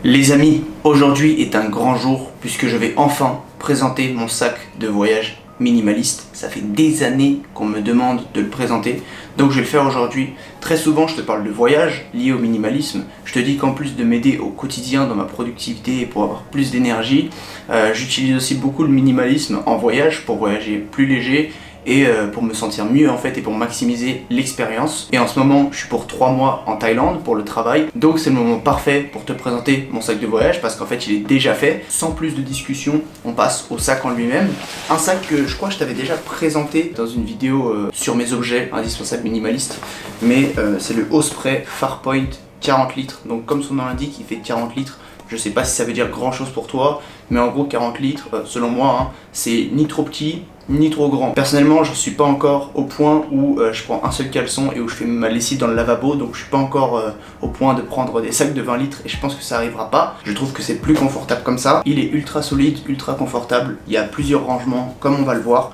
Les amis, aujourd'hui est un grand jour puisque je vais enfin présenter mon sac de voyage minimaliste. Ça fait des années qu'on me demande de le présenter, donc je vais le faire aujourd'hui. Très souvent je te parle de voyage lié au minimalisme. Je te dis qu'en plus de m'aider au quotidien dans ma productivité et pour avoir plus d'énergie, j'utilise aussi beaucoup le minimalisme en voyage pour voyager plus léger et pour me sentir mieux en fait et pour maximiser l'expérience. Et en ce moment je suis pour 3 mois en Thaïlande pour le travail, donc c'est le moment parfait pour te présenter mon sac de voyage parce qu'en fait il est déjà fait. Sans plus de discussion, on passe au sac en lui-même. Un sac que je crois que je t'avais déjà présenté dans une vidéo sur mes objets indispensables minimalistes, mais c'est le Osprey Farpoint 40 litres. Donc comme son nom l'indique, il fait 40 litres. Je sais pas si ça veut dire grand chose pour toi, mais en gros 40 litres, selon moi, hein, c'est ni trop petit, ni trop grand. Personnellement, je suis pas encore au point où je prends un seul caleçon et où je fais ma lessive dans le lavabo, donc je suis pas encore au point de prendre des sacs de 20 litres et je pense que ça arrivera pas. Je trouve que c'est plus confortable comme ça. Il est ultra solide, ultra confortable, il y a plusieurs rangements comme on va le voir,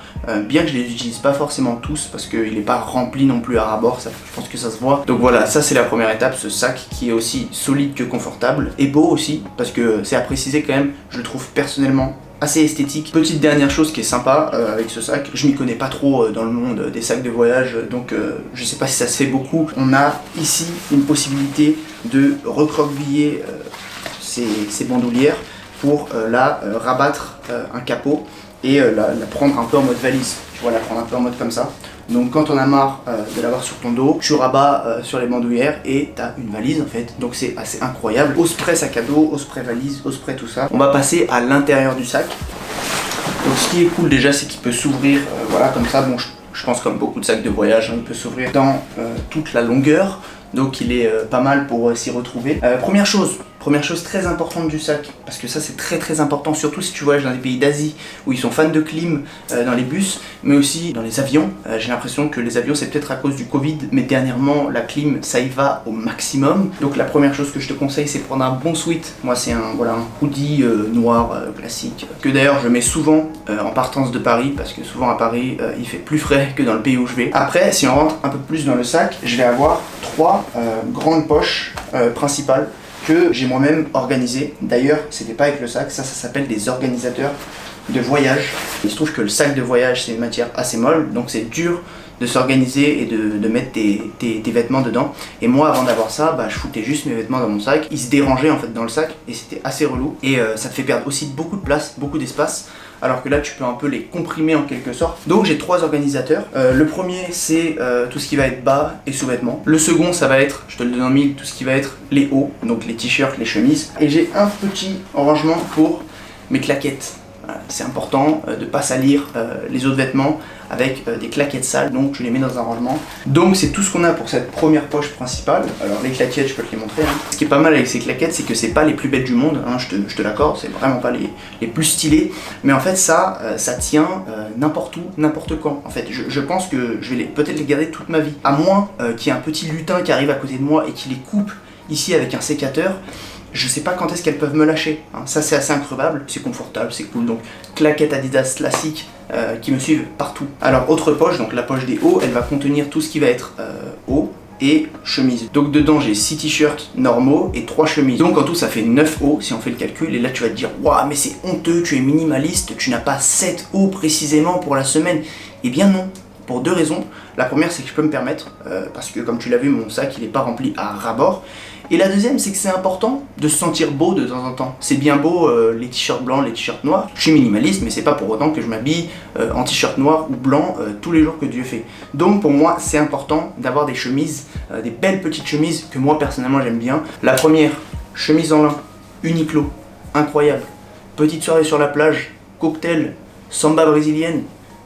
bien que je les utilise pas forcément tous parce qu'il est pas rempli non plus à ras-bord, ça, je pense que ça se voit. Donc voilà, ça c'est la première étape, ce sac qui est aussi solide que confortable et beau aussi, parce que c'est à préciser quand même, je le trouve personnellement assez esthétique. Petite dernière chose qui est sympa avec ce sac, je m'y connais pas trop dans le monde des sacs de voyage, donc je sais pas si ça se fait beaucoup. On a ici une possibilité de recroqueviller ces bandoulières pour la rabattre un capot et la prendre un peu en mode valise. Tu vois, la prendre un peu en mode comme ça. Donc quand on a marre de l'avoir sur ton dos, tu rabats sur les bandoulières et t'as une valise en fait. Donc c'est assez incroyable. Osprey sac à dos, Osprey valise, Osprey tout ça. On va passer à l'intérieur du sac. Donc ce qui est cool déjà, c'est qu'il peut s'ouvrir voilà comme ça. Bon, je pense comme beaucoup de sacs de voyage, hein, il peut s'ouvrir dans toute la longueur. Donc il est pas mal pour s'y retrouver. Première chose très importante du sac, parce que ça c'est très important, surtout si tu voyages dans des pays d'Asie où ils sont fans de clim dans les bus, mais aussi dans les avions. J'ai l'impression que les avions c'est peut-être à cause du Covid, mais dernièrement la clim ça y va au maximum. Donc la première chose que je te conseille c'est prendre un bon sweat. Moi c'est un hoodie noir classique, que d'ailleurs je mets souvent en partance de Paris, parce que souvent à Paris il fait plus frais que dans le pays où je vais. Après si on rentre un peu plus dans le sac, je vais avoir 3 grandes poches principales que j'ai moi-même organisé. D'ailleurs, c'était pas avec le sac, ça s'appelle des organisateurs de voyage. Il se trouve que le sac de voyage, c'est une matière assez molle, donc c'est dur de s'organiser et de mettre tes vêtements dedans. Et moi, avant d'avoir ça, je foutais juste mes vêtements dans mon sac. Ils se dérangeaient en fait dans le sac et c'était assez relou. Et ça te fait perdre aussi beaucoup de place, beaucoup d'espace. Alors que là tu peux un peu les comprimer en quelque sorte. Donc j'ai 3 organisateurs. Le premier c'est tout ce qui va être bas et sous-vêtements. Le second ça va être, je te le donne en mille, tout ce qui va être les hauts, donc les t-shirts, les chemises. Et j'ai un petit rangement pour mes claquettes. C'est important de ne pas salir les autres vêtements avec des claquettes sales, donc je les mets dans un rangement. Donc c'est tout ce qu'on a pour cette première poche principale. Alors les claquettes, je peux te les montrer. Ce qui est pas mal avec ces claquettes, c'est que c'est pas les plus belles du monde, je te l'accorde, c'est vraiment pas les plus stylées. Mais en fait ça tient n'importe où, n'importe quand. En fait je pense que je vais peut-être les garder toute ma vie. À moins qu'il y ait un petit lutin qui arrive à côté de moi et qui les coupe ici avec un sécateur. Je sais pas quand est-ce qu'elles peuvent me lâcher, hein. Ça c'est assez increvable, c'est confortable, c'est cool. Donc claquettes Adidas classiques qui me suivent partout. Alors autre poche, donc la poche des hauts, elle va contenir tout ce qui va être haut et chemise. Donc dedans j'ai 6 t-shirts normaux et 3 chemises. Donc en tout ça fait 9 hauts si on fait le calcul. Et là tu vas te dire waouh mais c'est honteux, tu es minimaliste, tu n'as pas 7 hauts précisément pour la semaine. Eh bien non. Pour 2 raisons. La première c'est que je peux me permettre, parce que comme tu l'as vu mon sac il n'est pas rempli à ras-bord. Et la deuxième c'est que c'est important de se sentir beau de temps en temps. C'est bien beau les t-shirts blancs, les t-shirts noirs. Je suis minimaliste mais c'est pas pour autant que je m'habille en t-shirt noir ou blanc tous les jours que Dieu fait. Donc pour moi c'est important d'avoir des chemises, des belles petites chemises que moi personnellement j'aime bien. La première, chemise en lin, Uniqlo, incroyable. Petite soirée sur la plage, cocktail, samba brésilienne.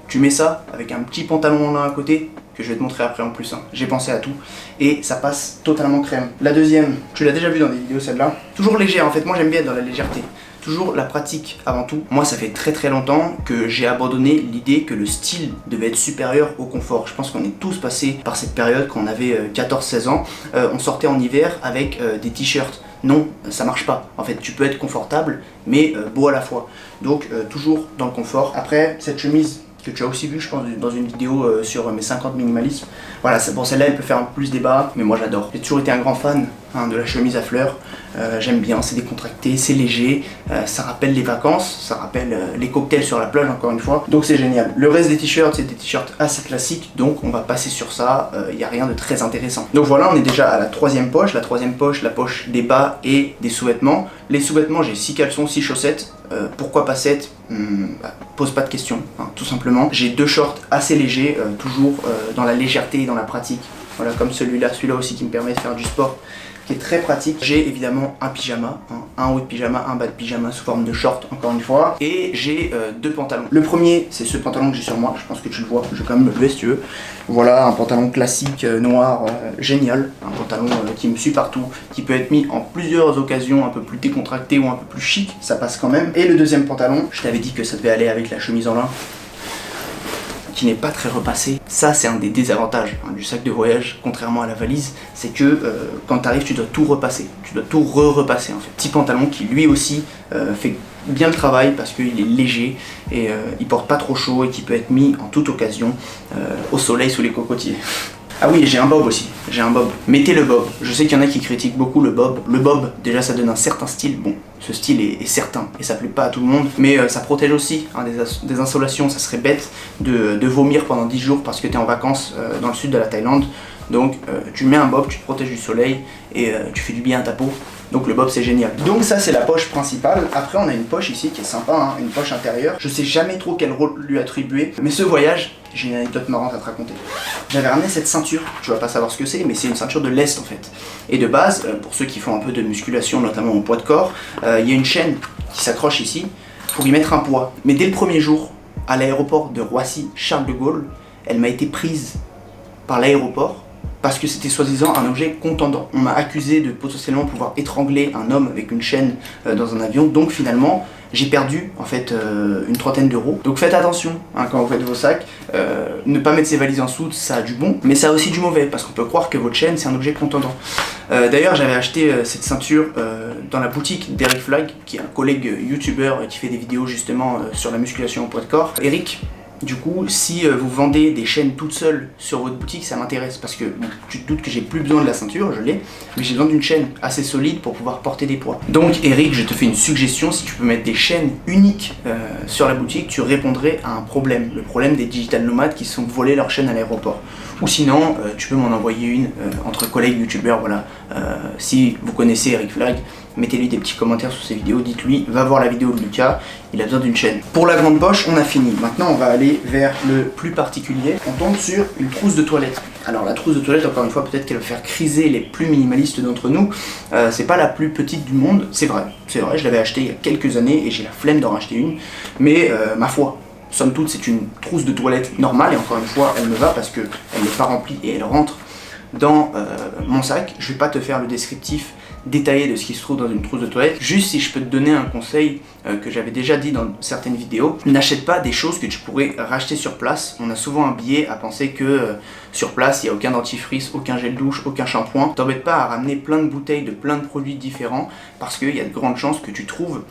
Tu mets ça avec un petit pantalon en lin à côté, que je vais te montrer après en plus, hein. J'ai pensé à tout, et ça passe totalement crème. La deuxième, tu l'as déjà vu dans des vidéos celle-là, toujours légère en fait, moi j'aime bien être dans la légèreté. Toujours la pratique avant tout. Moi ça fait très longtemps que j'ai abandonné l'idée que le style devait être supérieur au confort. Je pense qu'on est tous passés par cette période quand on avait 14-16 ans. On sortait en hiver avec des t-shirts. Non, ça marche pas. En fait, tu peux être confortable, mais beau à la fois. Donc toujours dans le confort. Après, cette chemise que tu as aussi vu je pense dans une vidéo sur mes 50 minimalismes. Voilà, bon celle-là elle peut faire un peu plus débat, mais moi j'adore. J'ai toujours été un grand fan hein, de la chemise à fleurs. J'aime bien, c'est décontracté, c'est léger, ça rappelle les vacances, ça rappelle les cocktails sur la plage encore une fois, donc c'est génial. Le reste des t-shirts, c'est des t-shirts assez classiques, donc on va passer sur ça, il n'y a rien de très intéressant. Donc voilà, on est déjà à la troisième poche, la poche des bas et des sous-vêtements. Les sous-vêtements, j'ai 6 caleçons, 6 chaussettes. Pourquoi pas 7? Pose pas de questions, hein, tout simplement. J'ai 2 shorts assez légers, toujours dans la légèreté et dans la pratique. Voilà, comme celui-là aussi qui me permet de faire du sport, qui est très pratique. J'ai évidemment un pyjama, hein, un haut de pyjama, un bas de pyjama sous forme de short, encore une fois. Et j'ai 2 pantalons. Le premier, c'est ce pantalon que j'ai sur moi, je pense que tu le vois, je vais quand même le lever si tu veux. Voilà, un pantalon classique, noir, génial. Un pantalon qui me suit partout, qui peut être mis en plusieurs occasions, un peu plus décontracté ou un peu plus chic, ça passe quand même. Et le deuxième pantalon, je t'avais dit que ça devait aller avec la chemise en lin, qui n'est pas très repassé. Ça, c'est un des désavantages hein, du sac de voyage, contrairement à la valise, c'est que quand tu arrives, tu dois tout repasser, tu dois tout repasser en fait. Petit pantalon qui lui aussi fait bien le travail parce qu'il est léger et il porte pas trop chaud et qui peut être mis en toute occasion au soleil sous les cocotiers. Ah oui, j'ai un bob aussi, j'ai un bob. Mettez le bob. Je sais qu'il y en a qui critiquent beaucoup le bob. Le bob, déjà ça donne un certain style. Bon, ce style est certain et ça plaît pas à tout le monde. Mais ça protège aussi hein, des insolations. Ça serait bête de vomir pendant 10 jours parce que tu es en vacances dans le sud de la Thaïlande. Donc tu mets un bob, tu te protèges du soleil et tu fais du bien à ta peau. Donc le bob c'est génial. Donc ça c'est la poche principale. Après on a une poche ici qui est sympa, hein, une poche intérieure. Je sais jamais trop quel rôle lui attribuer. Mais ce voyage, j'ai une anecdote marrante à te raconter. J'avais ramené cette ceinture, tu vas pas savoir ce que c'est, mais c'est une ceinture de lest en fait. Et de base, pour ceux qui font un peu de musculation, notamment au poids de corps, il y a une chaîne qui s'accroche ici pour y mettre un poids. Mais dès le premier jour, à l'aéroport de Roissy-Charles de Gaulle, elle m'a été prise par l'aéroport parce que c'était soi-disant un objet contendant. On m'a accusé de potentiellement pouvoir étrangler un homme avec une chaîne dans un avion, donc finalement j'ai perdu en fait une trentaine d'euros. Donc faites attention hein, quand vous faites vos sacs, ne pas mettre ses valises en soude, ça a du bon, mais ça a aussi du mauvais, parce qu'on peut croire que votre chaîne c'est un objet contendant. D'ailleurs j'avais acheté cette ceinture dans la boutique d'Eric Flag, qui est un collègue youtubeur qui fait des vidéos justement sur la musculation au poids de corps. Eric, du coup, si vous vendez des chaînes toutes seules sur votre boutique, ça m'intéresse parce que bon, tu te doutes que j'ai plus besoin de la ceinture, je l'ai, mais j'ai besoin d'une chaîne assez solide pour pouvoir porter des poids. Donc Eric, je te fais une suggestion, si tu peux mettre des chaînes uniques sur la boutique, tu répondrais à un problème, le problème des digital nomades qui se sont volés leur chaîne à l'aéroport. Ou sinon, tu peux m'en envoyer une entre collègues youtubeurs, voilà. Si vous connaissez Eric Flag, mettez-lui des petits commentaires sous ses vidéos, dites-lui, va voir la vidéo de Lucas, il a besoin d'une chaîne. Pour la grande poche, on a fini. Maintenant, on va aller vers le plus particulier. On tombe sur une trousse de toilette. Alors la trousse de toilette, encore une fois, peut-être qu'elle va faire criser les plus minimalistes d'entre nous. C'est pas la plus petite du monde, c'est vrai, je l'avais acheté il y a quelques années et j'ai la flemme d'en racheter une, mais ma foi, somme toute, c'est une trousse de toilette normale et encore une fois, elle me va parce qu'elle n'est pas remplie et elle rentre dans mon sac. Je vais pas te faire le descriptif détaillé de ce qui se trouve dans une trousse de toilette. Juste si je peux te donner un conseil que j'avais déjà dit dans certaines vidéos, n'achète pas des choses que tu pourrais racheter sur place. On a souvent un biais à penser que sur place il n'y a aucun dentifrice, aucun gel douche, aucun shampoing. T'embête pas à ramener plein de bouteilles de plein de produits différents parce qu'il y a de grandes chances que tu trouves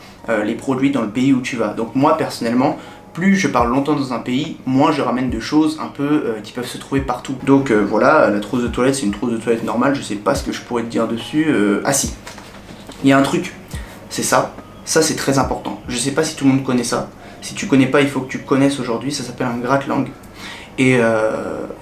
les produits dans le pays où tu vas. Donc moi personnellement, plus je parle longtemps dans un pays, moins je ramène de choses un peu qui peuvent se trouver partout. Donc voilà, la trousse de toilette c'est une trousse de toilette normale, je sais pas ce que je pourrais te dire dessus. Ah si, il y a un truc, c'est ça c'est très important. Je sais pas si tout le monde connaît ça, si tu connais pas il faut que tu connaisses aujourd'hui, ça s'appelle un gratte-langue. Et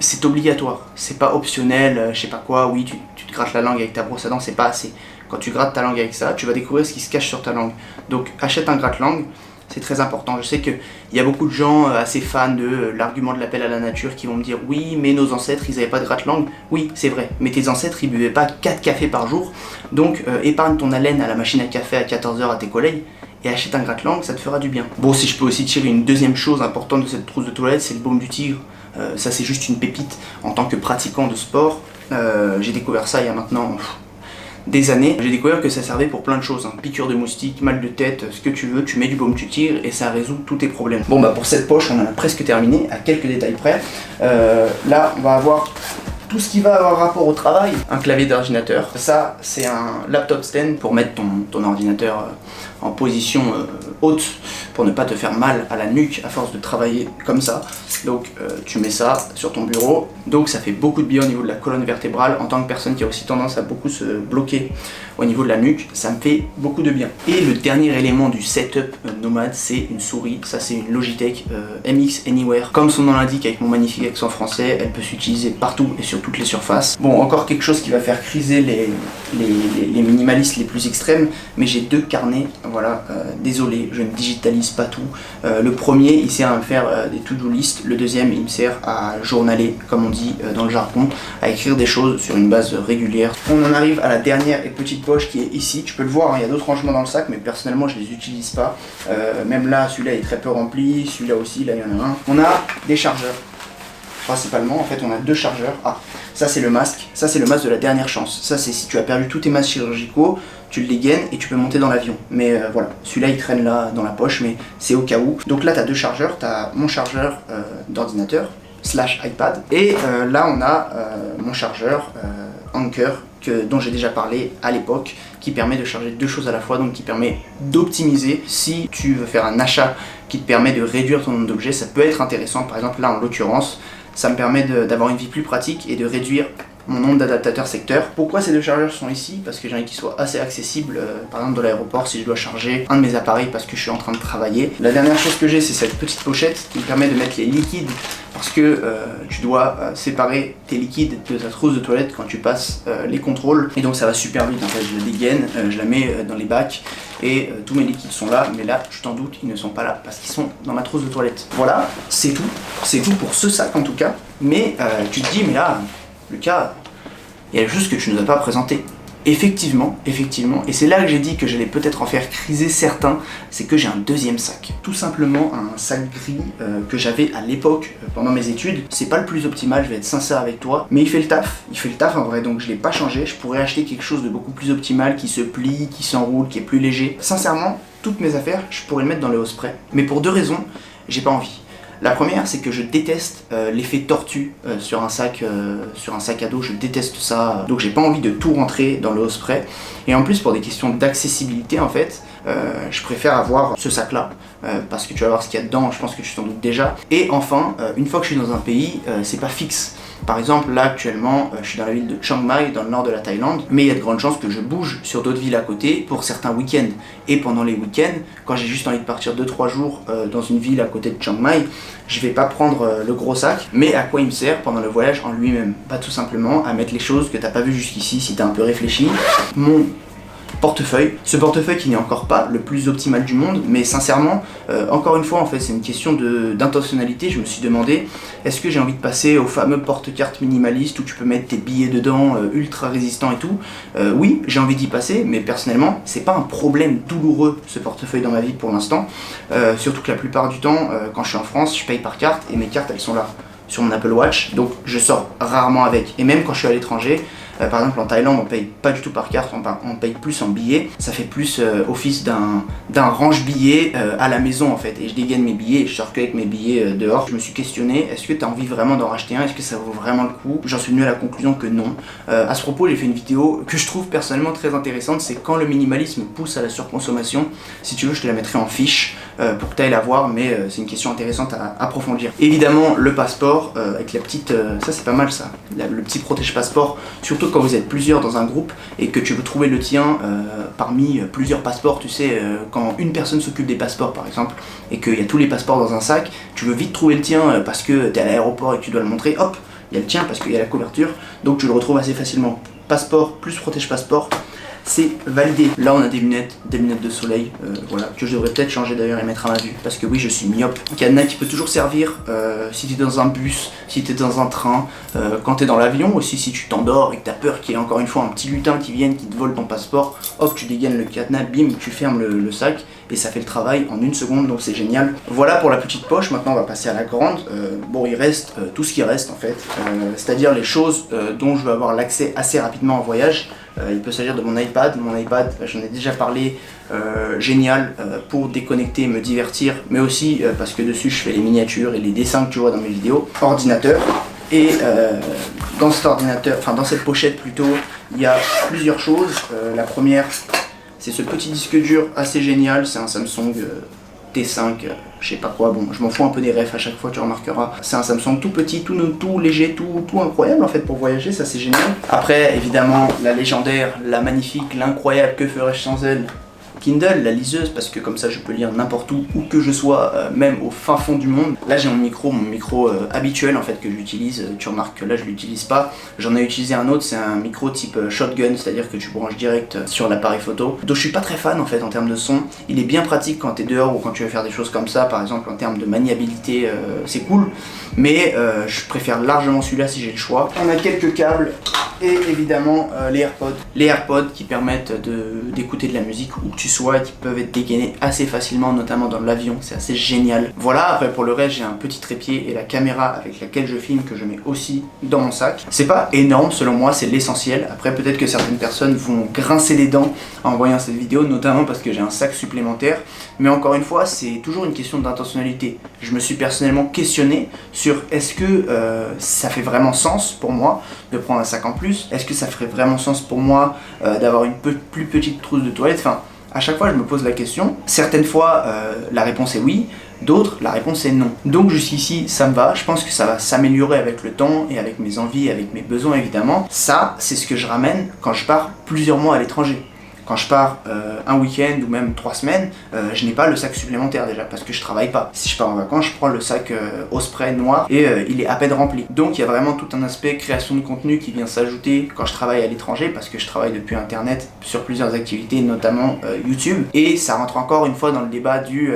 c'est obligatoire, c'est pas optionnel, je sais pas quoi, oui tu te grattes la langue avec ta brosse à dents, c'est pas assez. Quand tu grattes ta langue avec ça, tu vas découvrir ce qui se cache sur ta langue. Donc achète un gratte-langue. C'est très important. Je sais qu'il y a beaucoup de gens assez fans de l'argument de l'appel à la nature qui vont me dire oui mais nos ancêtres ils n'avaient pas de gratte-langue. Oui c'est vrai, mais tes ancêtres ils buvaient pas 4 cafés par jour. Donc épargne ton haleine à la machine à café à 14h à tes collègues et achète un gratte-langue, ça te fera du bien. Bon, si je peux aussi tirer une deuxième chose importante de cette trousse de toilette, c'est le baume du tigre. Ça c'est juste une pépite. En tant que pratiquant de sport, j'ai découvert ça il y a maintenant des années. J'ai découvert que ça servait pour plein de choses, hein. Piqûre de moustique, mal de tête, ce que tu veux, tu mets du baume, tu tires et ça résout tous tes problèmes. Bon bah pour cette poche on en a presque terminé, à quelques détails près. Là on va avoir tout ce qui va avoir rapport au travail, un clavier d'ordinateur. Ça, c'est un laptop stand pour mettre ton ordinateur en position haute pour ne pas te faire mal à la nuque à force de travailler comme ça. Donc tu mets ça sur ton bureau, donc ça fait beaucoup de bien au niveau de la colonne vertébrale. En tant que personne qui a aussi tendance à beaucoup se bloquer au niveau de la nuque, ça me fait beaucoup de bien. Et le dernier élément du setup nomade, c'est une souris. Ça, c'est une Logitech MX Anywhere. Comme son nom l'indique, avec mon magnifique accent français, elle peut s'utiliser partout et sur toutes les surfaces. Bon, encore quelque chose qui va faire criser les minimalistes les plus extrêmes, mais j'ai 2 carnets. Voilà, désolé, je ne digitalise pas tout. Le premier, il sert à me faire des to-do list. Le deuxième, il me sert à journaler, comme on dit dans le jargon, à écrire des choses sur une base régulière. On en arrive à la dernière et petite poche qui est ici. Tu peux le voir, hein, il y a d'autres rangements dans le sac, mais personnellement, je les utilise pas. Même là, celui-là est très peu rempli, celui-là aussi, là, il y en a un. On a des chargeurs. Principalement, en fait, on a 2 chargeurs. Ah, ça c'est le masque. Ça c'est le masque de la dernière chance. Ça c'est si tu as perdu tous tes masques chirurgicaux, tu le dégaines et tu peux monter dans l'avion. Mais voilà, celui-là il traîne là dans la poche, mais c'est au cas où. Donc là tu as 2 chargeurs. Tu as mon chargeur d'ordinateur / iPad. Et là on a mon chargeur Anker dont j'ai déjà parlé à l'époque, qui permet de charger 2 choses à la fois, donc qui permet d'optimiser. Si tu veux faire un achat qui te permet de réduire ton nombre d'objets, ça peut être intéressant. Par exemple là en l'occurrence, ça me permet d'avoir une vie plus pratique et de réduire mon nombre d'adaptateurs secteurs. Pourquoi ces 2 chargeurs sont ici? Parce que j'ai envie qu'ils soient assez accessibles, par exemple de l'aéroport, si je dois charger un de mes appareils parce que je suis en train de travailler. La dernière chose que j'ai, c'est cette petite pochette qui me permet de mettre les liquides, parce que tu dois séparer tes liquides de ta trousse de toilette quand tu passes les contrôles. Et donc ça va super vite, en fait, je le dégaine, je la mets dans les bacs, et tous mes liquides sont là, mais là, je t'en doute, ils ne sont pas là, parce qu'ils sont dans ma trousse de toilette. Voilà, c'est tout pour ce sac en tout cas. Mais tu te dis, mais là, Lucas, il y a des choses que tu ne nous as pas présentées. Effectivement, et c'est là que j'ai dit que j'allais peut-être en faire criser certains, c'est que j'ai un deuxième sac. Tout simplement un sac gris que j'avais à l'époque pendant mes études. C'est pas le plus optimal, je vais être sincère avec toi, mais il fait le taf en vrai, donc je l'ai pas changé. Je pourrais acheter quelque chose de beaucoup plus optimal, qui se plie, qui s'enroule, qui est plus léger. Sincèrement, toutes mes affaires, je pourrais le mettre dans le Osprey, mais pour 2 raisons, j'ai pas envie. La première, c'est que je déteste l'effet tortue sur un sac à dos, je déteste ça, donc j'ai pas envie de tout rentrer dans le Osprey. Et en plus, pour des questions d'accessibilité, en fait, je préfère avoir ce sac là, parce que tu vas voir ce qu'il y a dedans, je pense que tu t'en doutes déjà. Et enfin, une fois que je suis dans un pays, c'est pas fixe. Par exemple, là actuellement, je suis dans la ville de Chiang Mai, dans le nord de la Thaïlande, mais il y a de grandes chances que je bouge sur d'autres villes à côté pour certains week-ends. Et pendant les week-ends, quand j'ai juste envie de partir 2-3 jours dans une ville à côté de Chiang Mai, je vais pas prendre le gros sac. Mais à quoi il me sert pendant le voyage en lui-même? Pas tout simplement à mettre les choses que t'as pas vues jusqu'ici si t'as un peu réfléchi. Mon portefeuille. Ce portefeuille qui n'est encore pas le plus optimal du monde, mais sincèrement, encore une fois, en fait, c'est une question d'intentionnalité. Je me suis demandé, est-ce que j'ai envie de passer au fameux porte-carte minimaliste où tu peux mettre tes billets dedans, ultra résistant et tout? Oui, j'ai envie d'y passer, mais personnellement, c'est pas un problème douloureux, ce portefeuille dans ma vie pour l'instant. Surtout que la plupart du temps, quand je suis en France, je paye par carte et mes cartes, elles sont là, sur mon Apple Watch, donc je sors rarement avec. Et même quand je suis à l'étranger, par exemple en Thaïlande on paye pas du tout par carte, on paye plus en billets, ça fait plus office d'un range billets à la maison en fait, et je dégaine mes billets et je sors que avec mes billets dehors. Je me suis questionné, est-ce que tu as envie vraiment d'en racheter un, est-ce que ça vaut vraiment le coup? J'en suis venu à la conclusion que non. À ce propos, j'ai fait une vidéo que je trouve personnellement très intéressante, c'est quand le minimalisme pousse à la surconsommation. Si tu veux, je te la mettrai en fiche pour que tu ailles la voir, mais c'est une question intéressante à approfondir. Évidemment, le passeport avec la petite, ça c'est pas mal ça, le petit protège passeport, surtout quand vous êtes plusieurs dans un groupe et que tu veux trouver le tien parmi plusieurs passeports. Tu sais, quand une personne s'occupe des passeports par exemple et qu'il y a tous les passeports dans un sac, tu veux vite trouver le tien parce que tu es à l'aéroport et que tu dois le montrer, hop, il y a le tien parce qu'il y a la couverture, donc tu le retrouves assez facilement. Passeport plus protège passeport, c'est validé. Là on a des lunettes de soleil, voilà, que je devrais peut-être changer d'ailleurs et mettre à ma vue, parce que oui, je suis myope. Un cadenas qui peut toujours servir si tu es dans un bus, si tu es dans un train, quand tu es dans l'avion aussi, si tu t'endors et que tu as peur qu'il y ait encore une fois un petit lutin qui vienne, qui te vole ton passeport, hop, tu dégaines le cadenas, bim, tu fermes le sac et ça fait le travail en 1 seconde, donc c'est génial. Voilà pour la petite poche. Maintenant on va passer à la grande. Bon, il reste tout ce qui reste en fait, c'est-à-dire les choses dont je veux avoir l'accès assez rapidement en voyage. Il peut s'agir de mon iPad, j'en ai déjà parlé, génial pour déconnecter, me divertir, mais aussi parce que dessus je fais les miniatures et les dessins que tu vois dans mes vidéos. Ordinateur, Et dans cet ordinateur, enfin dans cette pochette plutôt, il y a plusieurs choses. La première, c'est ce petit disque dur assez génial, c'est un Samsung T5, je sais pas quoi, bon je m'en fous un peu des refs à chaque fois, tu remarqueras. C'est un Samsung tout petit, tout léger, tout incroyable en fait pour voyager, ça c'est génial. Après évidemment la légendaire, la magnifique, l'incroyable, que ferais-je sans elle, Kindle, la liseuse, parce que comme ça je peux lire n'importe où que je sois, même au fin fond du monde. Là j'ai mon micro habituel en fait que j'utilise, tu remarques que là je l'utilise pas. J'en ai utilisé un autre, c'est un micro type shotgun, c'est-à-dire que tu branches direct sur l'appareil photo. Donc je suis pas très fan en fait en termes de son. Il est bien pratique quand tu es dehors ou quand tu veux faire des choses comme ça, par exemple en termes de maniabilité, c'est cool. Mais je préfère largement celui-là si j'ai le choix. On a quelques câbles. Et évidemment les AirPods. Les AirPods qui permettent d'écouter de la musique où que tu sois et qui peuvent être dégainés assez facilement, notamment dans l'avion, c'est assez génial. Voilà, après pour le reste j'ai un petit trépied et la caméra avec laquelle je filme que je mets aussi dans mon sac. C'est pas énorme selon moi, c'est l'essentiel. Après peut-être que certaines personnes vont grincer les dents en voyant cette vidéo, notamment parce que j'ai un sac supplémentaire. Mais encore une fois, c'est toujours une question d'intentionnalité. Je me suis personnellement questionné sur est-ce que ça fait vraiment sens pour moi de prendre un sac en plus. Est-ce que ça ferait vraiment sens pour moi d'avoir une plus petite trousse de toilette? Enfin, à chaque fois je me pose la question. Certaines fois la réponse est oui, d'autres la réponse est non. Donc jusqu'ici ça me va, je pense que ça va s'améliorer avec le temps et avec mes envies, avec mes besoins évidemment. Ça c'est ce que je ramène quand je pars plusieurs mois à l'étranger. Quand je pars un week-end ou même 3 semaines, je n'ai pas le sac supplémentaire déjà parce que je travaille pas. Si je pars en vacances, je prends le sac au spray noir et il est à peine rempli. Donc il y a vraiment tout un aspect création de contenu qui vient s'ajouter quand je travaille à l'étranger parce que je travaille depuis internet sur plusieurs activités, notamment YouTube. Et ça rentre encore une fois dans le débat du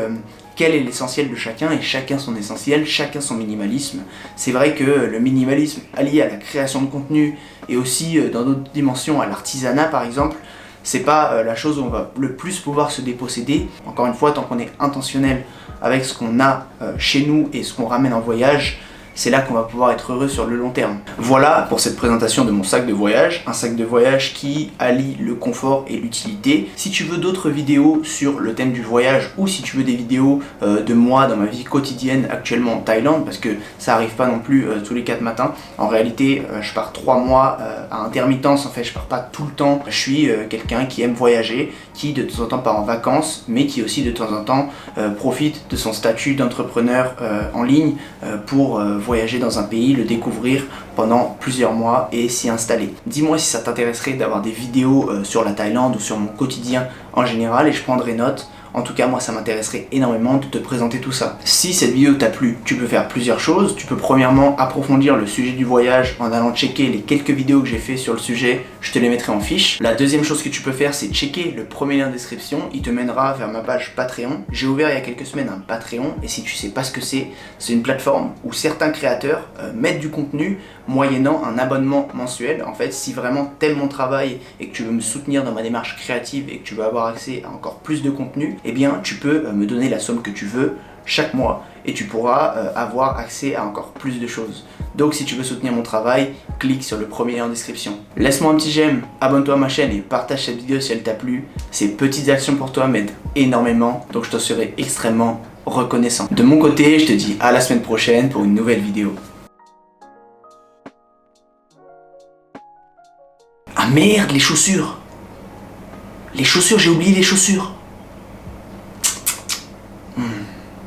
quel est l'essentiel de chacun, et chacun son essentiel, chacun son minimalisme. C'est vrai que le minimalisme allié à la création de contenu et aussi dans d'autres dimensions à l'artisanat par exemple, c'est pas la chose où on va le plus pouvoir se déposséder. Encore une fois, tant qu'on est intentionnel avec ce qu'on a chez nous et ce qu'on ramène en voyage, c'est là qu'on va pouvoir être heureux sur le long terme. Voilà pour cette présentation de mon sac de voyage, un sac de voyage qui allie le confort et l'utilité. Si tu veux d'autres vidéos sur le thème du voyage ou si tu veux des vidéos de moi dans ma vie quotidienne actuellement en Thaïlande, parce que ça arrive pas non plus tous les 4 matins, en réalité je pars 3 mois à intermittence, en fait je pars pas tout le temps, je suis quelqu'un qui aime voyager, qui de temps en temps part en vacances, mais qui aussi de temps en temps profite de son statut d'entrepreneur en ligne pour voyager dans un pays, le découvrir pendant plusieurs mois et s'y installer. Dis-moi si ça t'intéresserait d'avoir des vidéos sur la Thaïlande ou sur mon quotidien en général et je prendrai note. En tout cas, moi, ça m'intéresserait énormément de te présenter tout ça. Si cette vidéo t'a plu, tu peux faire plusieurs choses. Tu peux premièrement approfondir le sujet du voyage en allant checker les quelques vidéos que j'ai fait sur le sujet. Je te les mettrai en fiche. La deuxième chose que tu peux faire, c'est checker le premier lien de description. Il te mènera vers ma page Patreon. J'ai ouvert il y a quelques semaines un Patreon et si tu sais pas ce que c'est une plateforme où certains créateurs mettent du contenu moyennant un abonnement mensuel. En fait, si vraiment t'aimes mon travail et que tu veux me soutenir dans ma démarche créative et que tu veux avoir accès à encore plus de contenu, eh bien tu peux me donner la somme que tu veux chaque mois et tu pourras avoir accès à encore plus de choses. Donc si tu veux soutenir mon travail, clique sur le premier lien en description. Laisse-moi un petit j'aime, abonne-toi à ma chaîne et partage cette vidéo si elle t'a plu. Ces petites actions pour toi m'aident énormément, donc je t'en serai extrêmement reconnaissant. De mon côté, je te dis à la semaine prochaine pour une nouvelle vidéo. Ah merde, les chaussures! Les chaussures, j'ai oublié les chaussures!